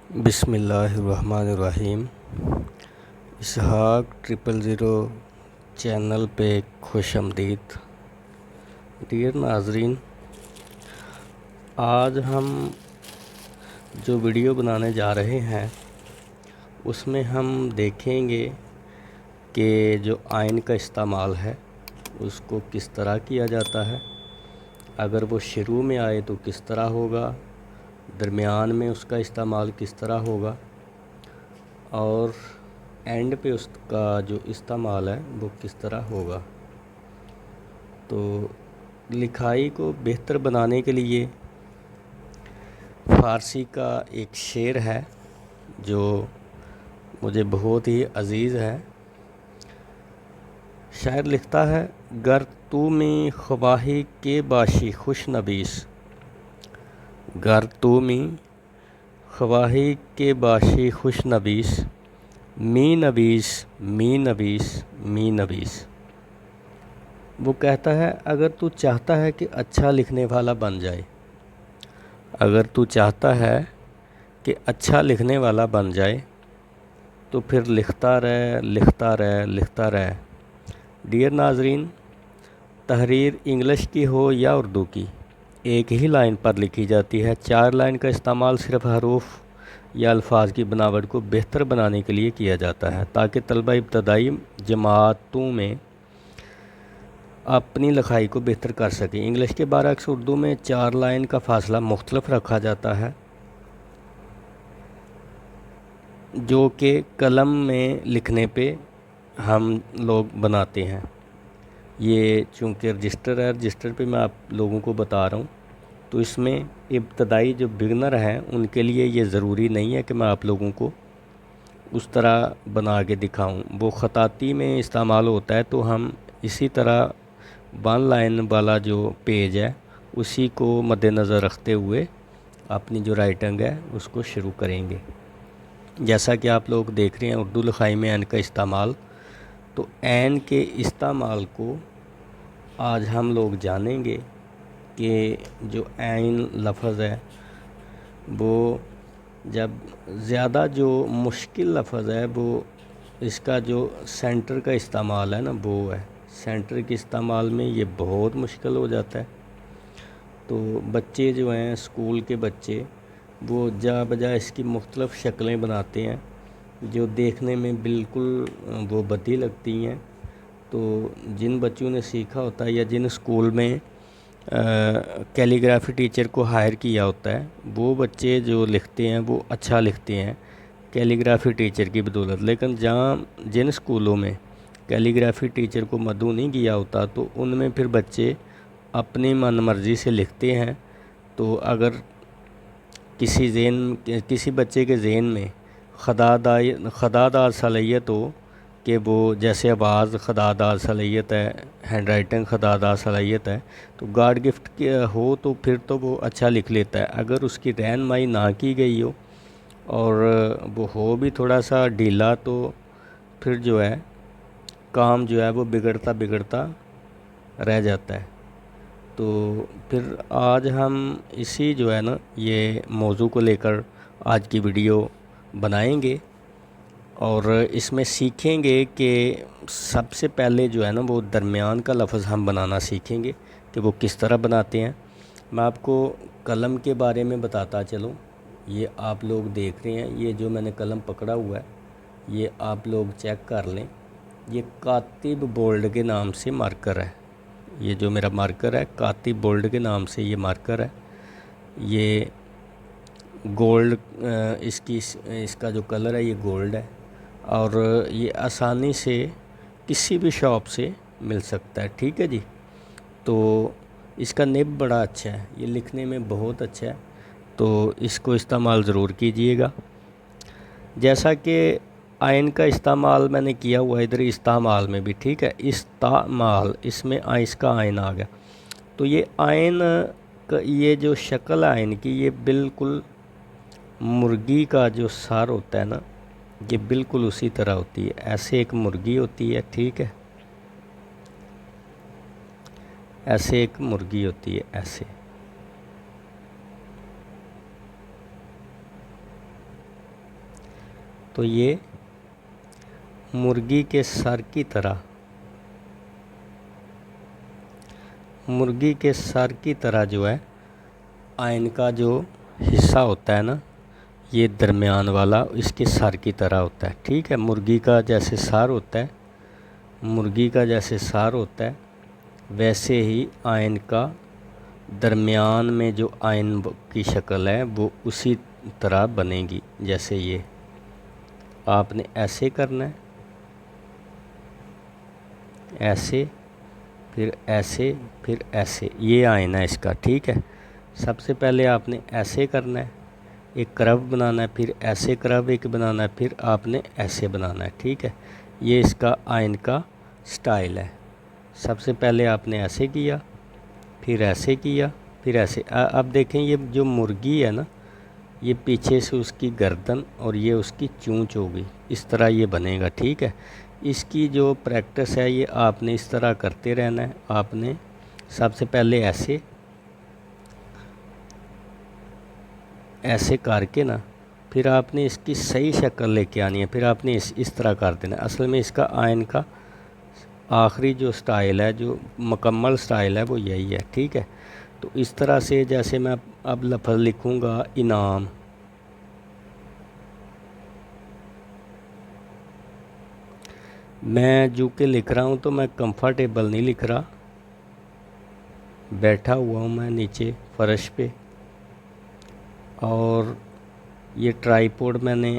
بسم اللہ الرحمن الرحیم۔ اسحاق 000 چینل پہ خوش آمدید۔ ڈیئر ناظرین، آج ہم جو ویڈیو بنانے جا رہے ہیں اس میں ہم دیکھیں گے کہ جو آئن کا استعمال ہے اس کو کس طرح کیا جاتا ہے، اگر وہ شروع میں آئے تو کس طرح ہوگا، درمیان میں اس کا استعمال کس طرح ہوگا، اور اینڈ پہ اس کا جو استعمال ہے وہ کس طرح ہوگا۔ تو لکھائی کو بہتر بنانے کے لیے فارسی کا ایک شعر ہے جو مجھے بہت ہی عزیز ہے۔ شاعر لکھتا ہے: گر تو میں خواہی کے باشی خوش نبیس، گر تو میں خواہی کے باشی خوش نبیس، می نویس می نویس می نویس۔ وہ کہتا ہے اگر تو چاہتا ہے کہ اچھا لکھنے والا بن جائے، اگر تو چاہتا ہے کہ اچھا لکھنے والا بن جائے تو پھر لکھتا رہ لکھتا رہ لکھتا رہ۔ ڈیئر ناظرین، تحریر انگلش کی ہو یا اردو کی، ایک ہی لائن پر لکھی جاتی ہے۔ 4 لائن کا استعمال صرف حروف یا الفاظ کی بناوٹ کو بہتر بنانے کے لیے کیا جاتا ہے تاکہ طلبہ ابتدائی جماعتوں میں اپنی لکھائی کو بہتر کر سکیں۔ انگلش کے برعکس اردو میں 4 لائن کا فاصلہ مختلف رکھا جاتا ہے جو کہ قلم میں لکھنے پہ ہم لوگ بناتے ہیں۔ یہ چونکہ رجسٹر ہے، رجسٹر پہ میں آپ لوگوں کو بتا رہا ہوں، تو اس میں ابتدائی جو بگنر ہیں ان کے لیے یہ ضروری نہیں ہے کہ میں آپ لوگوں کو اس طرح بنا کے دکھاؤں۔ وہ خطاطی میں استعمال ہوتا ہے تو ہم اسی طرح 1 لائن والا جو پیج ہے اسی کو مد نظر رکھتے ہوئے اپنی جو رائٹنگ ہے اس کو شروع کریں گے۔ جیسا کہ آپ لوگ دیکھ رہے ہیں اردو لکھائی میں این کا استعمال، تو این کے استعمال کو آج ہم لوگ جانیں گے کہ جو عین لفظ ہے وہ جب زیادہ جو مشکل لفظ ہے وہ اس کا جو سینٹر کا استعمال ہے نا وہ ہے، سینٹر کے استعمال میں یہ بہت مشکل ہو جاتا ہے۔ تو بچے جو ہیں اسکول کے بچے وہ جا بجا اس کی مختلف شکلیں بناتے ہیں جو دیکھنے میں بالکل وہ بدی لگتی ہیں۔ تو جن بچوں نے سیکھا ہوتا ہے یا جن اسکول میں کیلی گرافی ٹیچر کو ہائر کیا ہوتا ہے وہ بچے جو لکھتے ہیں وہ اچھا لکھتے ہیں کیلی گرافی ٹیچر کی بدولت۔ لیکن جن اسکولوں میں کیلی گرافی ٹیچر کو مدعو نہیں کیا ہوتا تو ان میں پھر بچے اپنی من مرضی سے لکھتے ہیں۔ تو اگر کسی بچے کے ذہن میں خداداد صلاحیت ہو کہ وہ جیسے آواز خداداد صلاحیت ہے، ہینڈ رائٹنگ خداداد صلاحیت ہے، تو گاڈ گفٹ ہو تو پھر تو وہ اچھا لکھ لیتا ہے۔ اگر اس کی رہنمائی نہ کی گئی ہو اور وہ ہو بھی تھوڑا سا ڈھیلا تو پھر جو ہے کام جو ہے وہ بگڑتا رہ جاتا ہے۔ تو پھر آج ہم اسی جو ہے نا یہ موضوع کو لے کر آج کی ویڈیو بنائیں گے اور اس میں سیکھیں گے کہ سب سے پہلے جو ہے نا وہ درمیان کا لفظ ہم بنانا سیکھیں گے کہ وہ کس طرح بناتے ہیں۔ میں آپ کو قلم کے بارے میں بتاتا چلوں۔ یہ آپ لوگ دیکھ رہے ہیں، یہ جو میں نے قلم پکڑا ہوا ہے یہ آپ لوگ چیک کر لیں، یہ کاتب بولڈ کے نام سے مارکر ہے۔ یہ جو میرا مارکر ہے کاتب بولڈ کے نام سے یہ مارکر ہے۔ یہ گولڈ اس کا جو کلر ہے یہ گولڈ ہے اور یہ آسانی سے کسی بھی شاپ سے مل سکتا ہے، ٹھیک ہے جی۔ تو اس کا نب بڑا اچھا ہے، یہ لکھنے میں بہت اچھا ہے، تو اس کو استعمال ضرور کیجئے گا۔ جیسا کہ آئن کا استعمال میں نے کیا ہوا ادھر استعمال میں بھی، ٹھیک ہے، استعمال اس میں اس کا آئن آ گیا۔ تو یہ آئن یہ جو شکل ہے آئن کی یہ بالکل مرغی کا جو سر ہوتا ہے نا یہ بالکل اسی طرح ہوتی ہے، ایسے ایک مرغی ہوتی ہے، ٹھیک ہے، ایسے ایک مرغی ہوتی ہے ایسے۔ تو یہ مرغی کے سر کی طرح، مرغی کے سر کی طرح جو ہے آئن کا جو حصہ ہوتا ہے نا، یہ درمیان والا اس کے سر کی طرح ہوتا ہے، ٹھیک ہے۔ مرغی کا جیسے سر ہوتا ہے، مرغی کا جیسے سر ہوتا ہے، ویسے ہی آئن کا درمیان میں جو آئن کی شکل ہے وہ اسی طرح بنے گی۔ جیسے یہ آپ نے ایسے کرنا ہے، ایسے، پھر ایسے، پھر ایسے، یہ آئن ہے اس کا، ٹھیک ہے۔ سب سے پہلے آپ نے ایسے کرنا ہے، ایک کرو بنانا ہے، پھر ایسے کرو ایک بنانا ہے، پھر آپ نے ایسے بنانا ہے، ٹھیک ہے۔ یہ اس کا آئن کا سٹائل ہے۔ سب سے پہلے آپ نے ایسے کیا، پھر ایسے کیا، پھر ایسے۔ اب دیکھیں یہ جو مرغی ہے نا، یہ پیچھے سے اس کی گردن اور یہ اس کی چونچ ہوگی، اس طرح یہ بنے گا، ٹھیک ہے۔ اس کی جو پریکٹس ہے یہ آپ نے اس طرح کرتے رہنا ہے۔ آپ نے سب سے پہلے ایسے ایسے کر کے نا، پھر آپ نے اس کی صحیح شکل لے کے آنی ہے، پھر آپ نے اس طرح کر دینا ہے۔ اصل میں اس کا آئن کا آخری جو سٹائل ہے، جو مکمل سٹائل ہے وہ یہی ہے، ٹھیک ہے۔ تو اس طرح سے جیسے میں اب لفظ لکھوں گا انعام، میں جو کہ لکھ رہا ہوں تو میں کمفرٹیبل نہیں لکھ رہا، بیٹھا ہوا ہوں میں نیچے فرش پہ، اور یہ ٹرائی پوڈ میں نے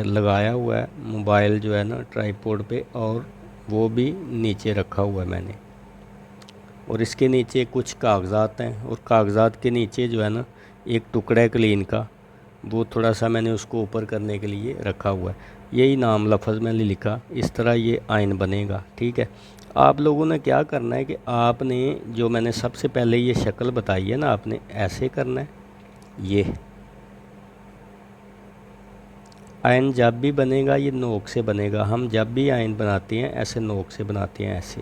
لگایا ہوا ہے، موبائل جو ہے نا ٹرائی پوڈ پہ، اور وہ بھی نیچے رکھا ہوا ہے میں نے، اور اس کے نیچے کچھ کاغذات ہیں، اور کاغذات کے نیچے جو ہے نا ایک ٹکڑا ہے کلین کا، وہ تھوڑا سا میں نے اس کو اوپر کرنے کے لیے رکھا ہوا ہے۔ یہی نام لفظ میں نے لکھا، اس طرح یہ آئن بنے گا، ٹھیک ہے۔ آپ لوگوں نے کیا کرنا ہے کہ آپ نے جو میں نے سب سے پہلے یہ شکل بتائی ہے نا، آپ نے ایسے کرنا ہے۔ یہ آئن جب بھی بنے گا یہ نوک سے بنے گا، ہم جب بھی آئن بناتے ہیں ایسے نوک سے بناتے ہیں، ایسے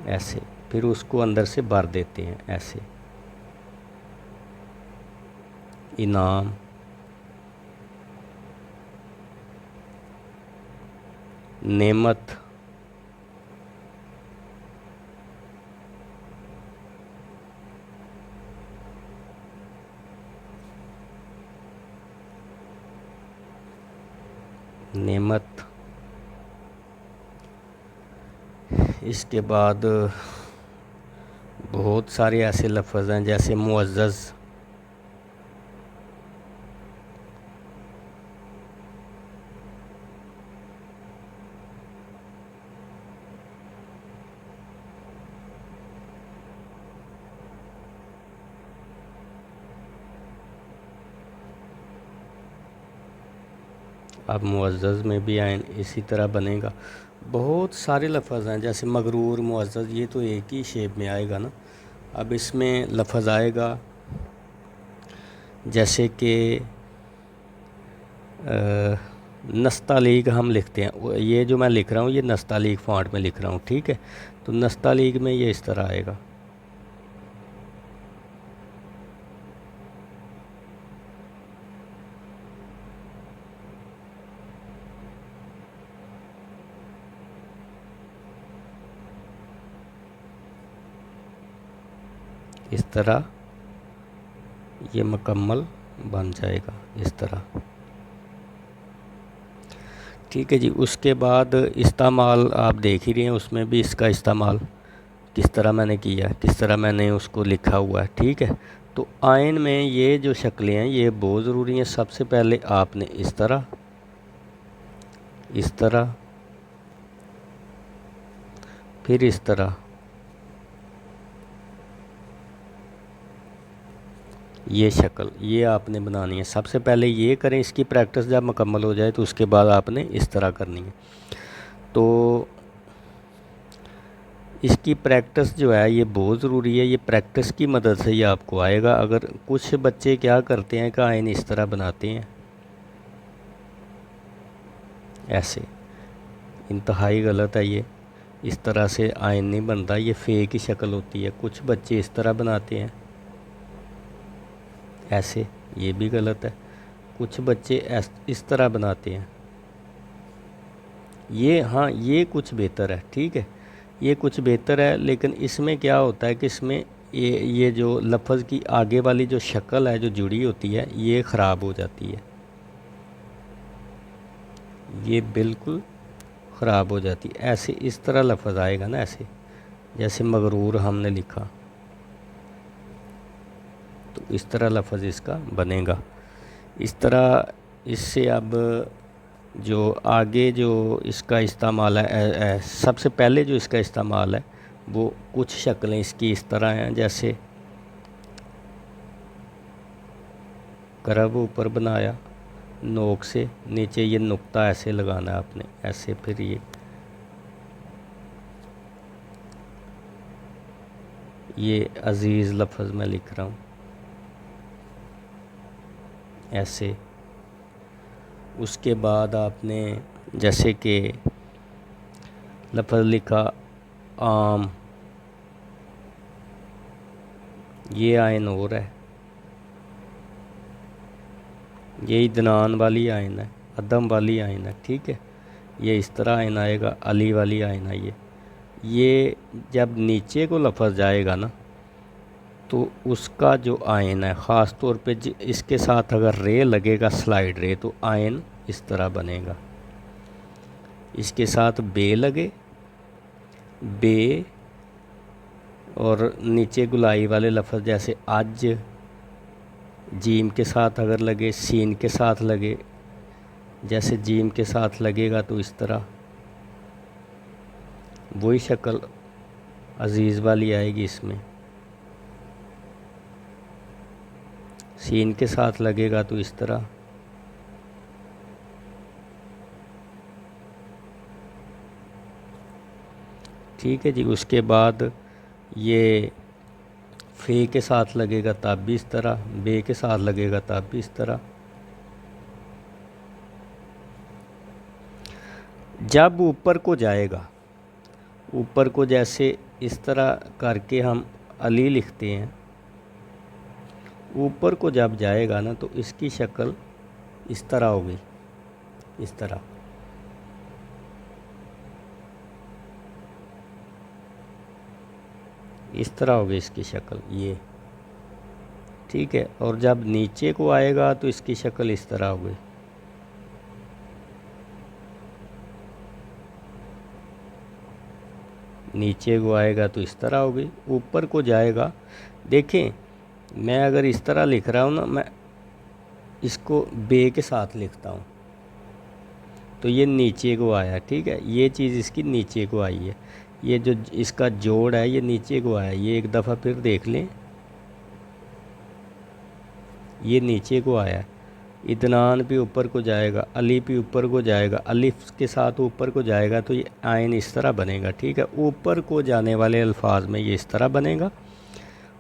ایسے، پھر اس کو اندر سے بھر دیتے ہیں ایسے۔ انعام، نعمت، نعمت، اس کے بعد بہت سارے ایسے لفظ ہیں جیسے معزز، اب معزز میں بھی آئن اسی طرح بنے گا۔ بہت سارے لفظ ہیں جیسے مغرور، معزز، یہ تو ایک ہی شیپ میں آئے گا نا۔ اب اس میں لفظ آئے گا جیسے کہ نستعلیق ہم لکھتے ہیں، یہ جو میں لکھ رہا ہوں یہ نستعلیق فونٹ میں لکھ رہا ہوں، ٹھیک ہے۔ تو نستعلیق میں یہ اس طرح آئے گا، اس طرح یہ مکمل بن جائے گا، اس طرح، ٹھیک ہے جی۔ اس کے بعد استعمال آپ دیکھ ہی رہے ہیں، اس میں بھی اس کا استعمال کس طرح میں نے کیا ہے، کس طرح میں نے اس کو لکھا ہوا ہے، ٹھیک ہے۔ تو آئن میں یہ جو شکلیں ہیں یہ بہت ضروری ہیں۔ سب سے پہلے آپ نے اس طرح، اس طرح، پھر اس طرح، یہ شکل یہ آپ نے بنانی ہے۔ سب سے پہلے یہ کریں، اس کی پریکٹس جب مکمل ہو جائے تو اس کے بعد آپ نے اس طرح کرنی ہے۔ تو اس کی پریکٹس جو ہے یہ بہت ضروری ہے، یہ پریکٹس کی مدد سے ہی آپ کو آئے گا۔ اگر کچھ بچے کیا کرتے ہیں کہ آئن اس طرح بناتے ہیں، ایسے، انتہائی غلط ہے یہ، اس طرح سے آئن نہیں بنتا، یہ فیک کی شکل ہوتی ہے۔ کچھ بچے اس طرح بناتے ہیں ایسے، یہ بھی غلط ہے۔ کچھ بچے اس طرح بناتے ہیں. یہ کچھ بہتر ہے. ٹھیک ہے، یہ کچھ بہتر ہے، لیکن اس میں کیا ہوتا ہے کہ اس میں یہ جو لفظ کی آگے والی جو شکل ہے جو جڑی ہوتی ہے یہ خراب ہو جاتی ہے. یہ بالکل خراب ہو جاتی ہے. ایسے اس طرح لفظ آئے گا نا، ایسے جیسے مغرور ہم نے لکھا تو اس طرح لفظ اس کا بنے گا. اس طرح اس سے اب جو آگے جو اس کا استعمال ہے، سب سے پہلے جو اس کا استعمال ہے وہ کچھ شکلیں اس کی اس طرح ہیں، جیسے کرب اوپر بنایا نوک سے، نیچے یہ نقطہ ایسے لگانا ہے آپ نے، ایسے. پھر یہ عزیز لفظ میں لکھ رہا ہوں ایسے. اس کے بعد آپ نے جیسے کہ لفظ لکھا عام، یہ آئین اور ہے، یہ ادنان والی آئین ہے، عدم والی آئین ہے. ٹھیک ہے، یہ اس طرح آئین آئے گا، علی والی آئین ہے. یہ جب نیچے کو لفظ جائے گا نا تو اس کا جو آئین ہے، خاص طور پہ اس کے ساتھ اگر رے لگے گا، سلائڈ رے، تو آئین اس طرح بنے گا. اس کے ساتھ بے لگے، بے، اور نیچے گلائی والے لفظ جیسے اج، جیم کے ساتھ اگر لگے، سین کے ساتھ لگے، جیسے جیم کے ساتھ لگے گا تو اس طرح وہی شکل عزیز والی آئے گی. اس میں سین کے ساتھ لگے گا تو اس طرح. ٹھیک ہے جی. اس کے بعد یہ فے کے ساتھ لگے گا تب بھی اس طرح، بے کے ساتھ لگے گا تب بھی اس طرح. جب اوپر کو جائے گا، اوپر کو جیسے اس طرح کر کے ہم علی لکھتے ہیں، اوپر کو جب جائے گا نا تو اس کی شکل اس طرح ہوگی، اس طرح. اس طرح ہوگی اس کی شکل یہ. ٹھیک ہے، اور جب نیچے کو آئے گا تو اس کی شکل اس طرح ہوگی. نیچے کو آئے گا تو اس طرح ہوگی، اوپر کو جائے گا. دیکھیں میں اگر اس طرح لکھ رہا ہوں نا، میں اس کو بے کے ساتھ لکھتا ہوں تو یہ نیچے کو آیا. ٹھیک ہے، یہ چیز اس کی نیچے کو آئی ہے. یہ جو اس کا جوڑ ہے یہ نیچے کو آیا. یہ ایک دفعہ پھر دیکھ لیں، یہ نیچے کو آیا. ادنان بھی اوپر کو جائے گا، علی بھی اوپر کو جائے گا، الف کے ساتھ اوپر کو جائے گا تو یہ آئین اس طرح بنے گا. ٹھیک ہے، اوپر کو جانے والے الفاظ میں یہ اس طرح بنے گا،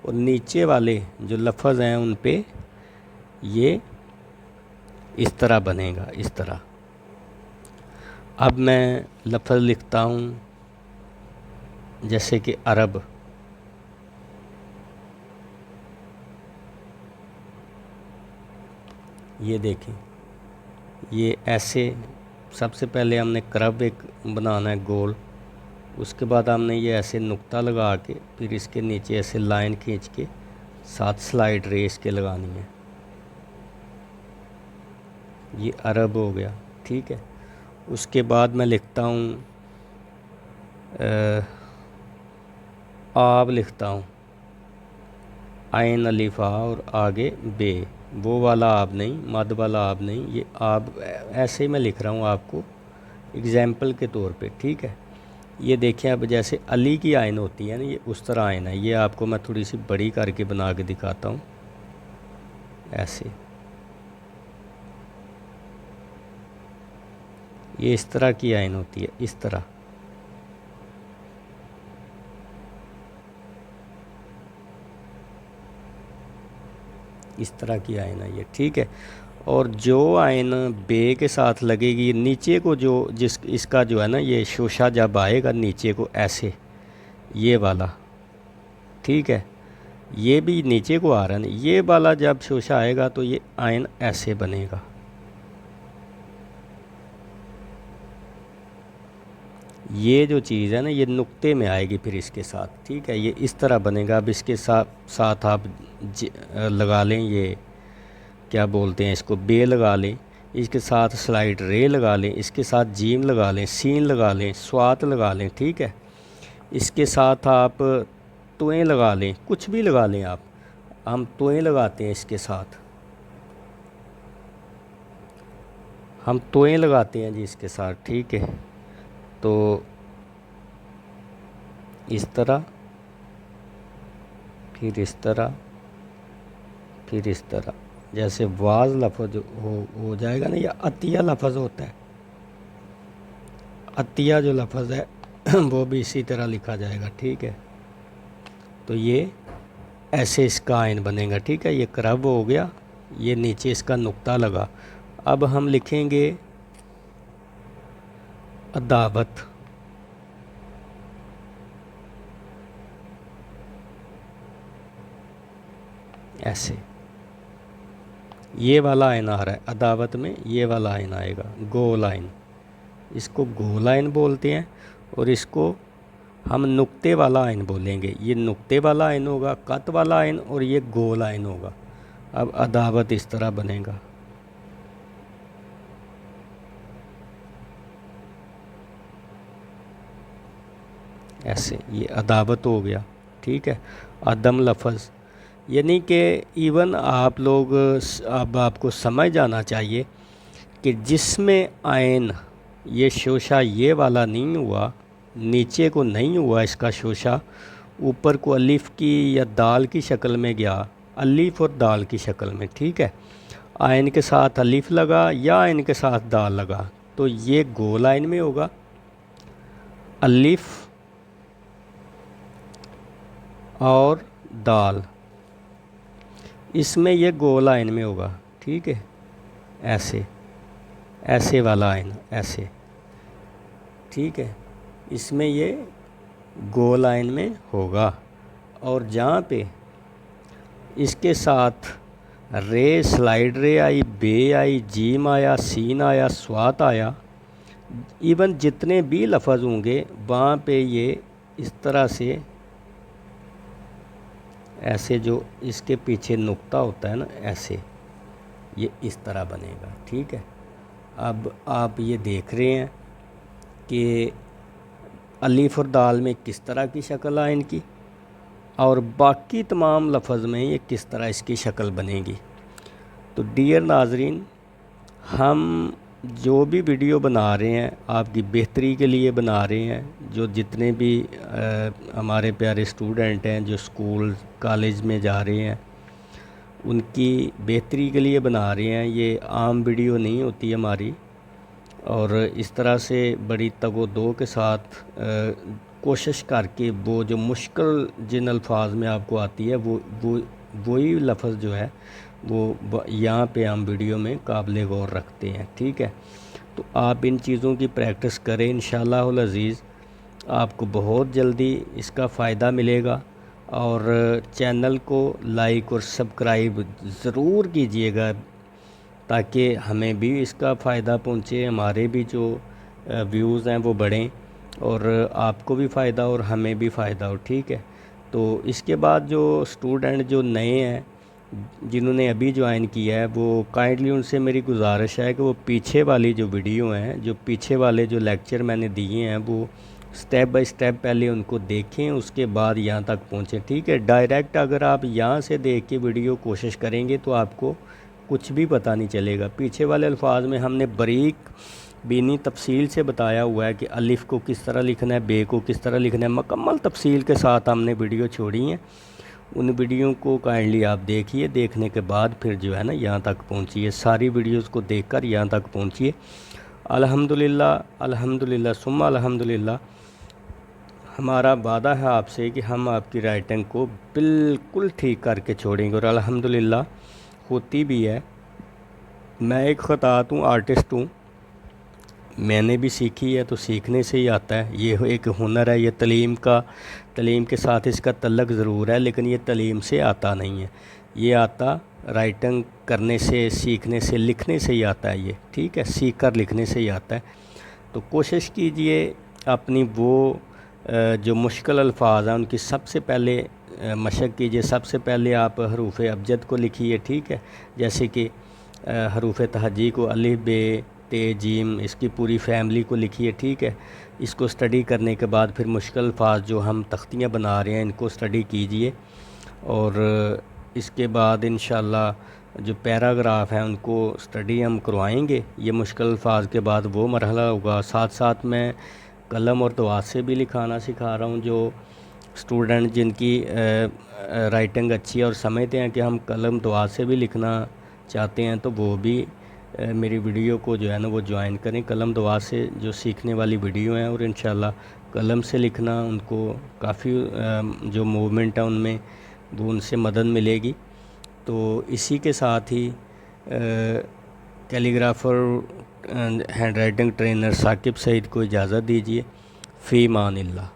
اور نیچے والے جو لفظ ہیں ان پہ یہ اس طرح بنے گا، اس طرح. اب میں لفظ لکھتا ہوں جیسے کہ عرب. یہ دیکھیں، یہ ایسے سب سے پہلے ہم نے کرب ایک بنانا ہے گول، اس کے بعد ہم نے یہ ایسے نقطہ لگا کے پھر اس کے نیچے ایسے لائن کھینچ کے ساتھ سلائڈ ریس کے لگانی ہے. یہ عرب ہو گیا. ٹھیک ہے، اس کے بعد میں لکھتا ہوں آب لکھتا ہوں، عین الف آ اور آگے بے. وہ والا آب نہیں، مد والا آب نہیں، یہ آب ایسے ہی میں لکھ رہا ہوں آپ کو اگزامپل کے طور پہ. ٹھیک ہے، یہ دیکھیں اب جیسے علی کی آئین ہوتی ہے نا، یہ اس طرح آئین ہے. یہ آپ کو میں تھوڑی سی بڑی کر کے بنا کے دکھاتا ہوں ایسے. یہ اس طرح کی آئین ہوتی ہے، اس طرح. اس طرح کی آئین ہے یہ. ٹھیک ہے، اور جو آئین بے کے ساتھ لگے گی نیچے کو، جو اس کا جو ہے نا یہ شوشہ جب آئے گا نیچے کو ایسے، یہ والا. ٹھیک ہے، یہ بھی نیچے کو آ رہا ہے نا، یہ والا جب شوشہ آئے گا تو یہ آئن ایسے بنے گا، یہ جو چیز ہے نا یہ نقطے میں آئے گی پھر اس کے ساتھ، ٹھیک ہے، یہ اس طرح بنے گا۔ اب اس کے ساتھ آپ لگا لیں، یہ کیا بولتے ہیں اس کو، بے لگا لیں، اس کے ساتھ سلائڈ رے لگا لیں، اس کے ساتھ جیم لگا لیں، سین لگا لیں، سوات لگا لیں، ٹھیک ہے، اس کے ساتھ آپ توئیں لگا لیں، کچھ بھی لگا لیں آپ، ہم توئیں لگاتے ہیں اس کے ساتھ، ہم توئیں لگاتے ہیں جی اس کے ساتھ، ٹھیک ہے، تو اس طرح، پھر اس طرح، پھر اس طرح، جیسے واز لفظ ہو جائے گا نا، یا عطیہ لفظ ہوتا ہے، عطیہ جو لفظ ہے وہ بھی اسی طرح لکھا جائے گا، ٹھیک ہے، تو یہ ایسے اس کا آئن بنے گا، ٹھیک ہے، یہ کرب ہو گیا، یہ نیچے اس کا نقطہ لگا۔ اب ہم لکھیں گے عداوت، ایسے یہ والا آئن آ رہا ہے عداوت میں، یہ والا آئن آئے گا گول آئن، اس کو گول آئن بولتے ہیں، اور اس کو ہم نقطے والا آئن بولیں گے، یہ نقطے والا آئن ہوگا، قط والا آئن، اور یہ گول آئن ہوگا۔ اب عداوت اس طرح بنے گا، ایسے، یہ عداوت ہو گیا، ٹھیک ہے۔ عدم لفظ، یعنی کہ ایون آپ لوگ، اب آپ کو سمجھ جانا چاہیے کہ جس میں آئن یہ شوشہ یہ والا نہیں ہوا، نیچے کو نہیں ہوا اس کا شوشہ، اوپر کو الف کی یا دال کی شکل میں گیا، الف اور دال کی شکل میں، ٹھیک ہے، آئن کے ساتھ الف لگا یا آئن کے ساتھ دال لگا، تو یہ گول آئن میں ہوگا، الف اور دال، اس میں یہ گول آئن میں ہوگا، ٹھیک ہے، ایسے، ایسے والا آئن، ایسے، ٹھیک ہے، اس میں یہ گول آئن میں ہوگا، اور جہاں پہ اس کے ساتھ رے، سلائڈ رے آئی، بے آئی، جیم آیا، سین آیا، سوات آیا، ایون جتنے بھی لفظ ہوں گے وہاں پہ یہ اس طرح سے، ایسے جو اس کے پیچھے نقطہ ہوتا ہے نا، ایسے یہ اس طرح بنے گا، ٹھیک ہے۔ اب آپ یہ دیکھ رہے ہیں کہ الف اور دال میں کس طرح کی شکل آئے ان کی، اور باقی تمام لفظ میں یہ کس طرح اس کی شکل بنے گی۔ تو ڈیئر ناظرین، ہم جو بھی ویڈیو بنا رہے ہیں آپ کی بہتری کے لیے بنا رہے ہیں، جو جتنے بھی ہمارے پیارے اسٹوڈنٹ ہیں جو اسکول کالج میں جا رہے ہیں ان کی بہتری کے لیے بنا رہے ہیں، یہ عام ویڈیو نہیں ہوتی ہماری، اور اس طرح سے بڑی تگ و دو کے ساتھ کوشش کر کے وہ جو مشکل جن الفاظ میں آپ کو آتی ہے وہی لفظ جو ہے وہ یہاں پہ ہم ویڈیو میں قابل غور رکھتے ہیں، ٹھیک ہے۔ تو آپ ان چیزوں کی پریکٹس کریں، انشاءاللہ العزیز آپ کو بہت جلدی اس کا فائدہ ملے گا، اور چینل کو لائک اور سبسکرائب ضرور کیجئے گا تاکہ ہمیں بھی اس کا فائدہ پہنچے، ہمارے بھی جو ویوز ہیں وہ بڑھیں، اور آپ کو بھی فائدہ اور ہمیں بھی فائدہ ہو، ٹھیک ہے۔ تو اس کے بعد جو اسٹوڈنٹ جو نئے ہیں جنہوں نے ابھی جوائن کیا ہے، وہ کائنڈلی ان سے میری گزارش ہے کہ وہ پیچھے والی جو ویڈیو ہیں، جو پیچھے والے جو لیکچر میں نے دیے ہیں، وہ سٹیپ بائی سٹیپ پہلے ان کو دیکھیں، اس کے بعد یہاں تک پہنچیں، ٹھیک ہے۔ ڈائریکٹ اگر آپ یہاں سے دیکھ کے ویڈیو کوشش کریں گے تو آپ کو کچھ بھی پتہ نہیں چلے گا۔ پیچھے والے الفاظ میں ہم نے باریک بینی تفصیل سے بتایا ہوا ہے کہ الف کو کس طرح لکھنا ہے، بے کو کس طرح لکھنا ہے، مکمل تفصیل کے ساتھ ہم نے ویڈیو چھوڑی ہیں، ان ویڈیو کو کائنڈلی آپ دیکھیے، دیکھنے کے بعد پھر جو ہے نا یہاں تک پہنچیے، ساری ویڈیوز کو دیکھ کر یہاں تک پہنچیے۔ الحمدللہ، الحمدللہ ثم الحمدللہ، ہمارا وعدہ ہے آپ سے کہ ہم آپ کی رائٹنگ کو بالکل ٹھیک کر کے چھوڑیں گے، اور الحمدللہ ہوتی بھی ہے۔ میں ایک خطاط ہوں، آرٹسٹ ہوں، میں نے بھی سیکھی ہے تو سیکھنے سے ہی آتا ہے، یہ ایک ہنر ہے، یہ تعلیم کے ساتھ اس کا تعلق ضرور ہے، لیکن یہ تعلیم سے آتا نہیں ہے، یہ آتا رائٹنگ کرنے سے، سیکھنے سے، لکھنے سے ہی آتا ہے یہ، ٹھیک ہے، سیکھ کر لکھنے سے ہی آتا ہے۔ تو کوشش کیجئے اپنی وہ جو مشکل الفاظ ہیں ان کی سب سے پہلے مشق کیجئے، سب سے پہلے آپ حروف ابجد کو لکھیے، ٹھیک ہے، جیسے کہ حروف تہجی کو الف ب ت جیم، اس کی پوری فیملی کو لکھیے، ٹھیک ہے، اس کو اسٹڈی کرنے کے بعد پھر مشکل الفاظ جو ہم تختیاں بنا رہے ہیں ان کو اسٹڈی کیجئے، اور اس کے بعد انشاءاللہ جو پیراگراف ہیں ان کو اسٹڈی ہم کروائیں گے۔ یہ مشکل الفاظ کے بعد وہ مرحلہ ہوگا، ساتھ ساتھ میں قلم اور دوات سے بھی لکھانا سکھا رہا ہوں، جو اسٹوڈنٹ جن کی رائٹنگ اچھی ہے اور سمجھتے ہیں کہ ہم قلم دوات سے بھی لکھنا چاہتے ہیں تو وہ بھی میری ویڈیو کو جو ہے نا وہ جوائن کریں، قلم دوات سے جو سیکھنے والی ویڈیو ہیں، اور انشاءاللہ قلم سے لکھنا ان کو کافی جو موومنٹ ہے ان میں وہ ان سے مدد ملے گی۔ تو اسی کے ساتھ ہی calligrapher hand writing trainer Saqib Saeed کو اجازت دیجیے، فی امان اللہ۔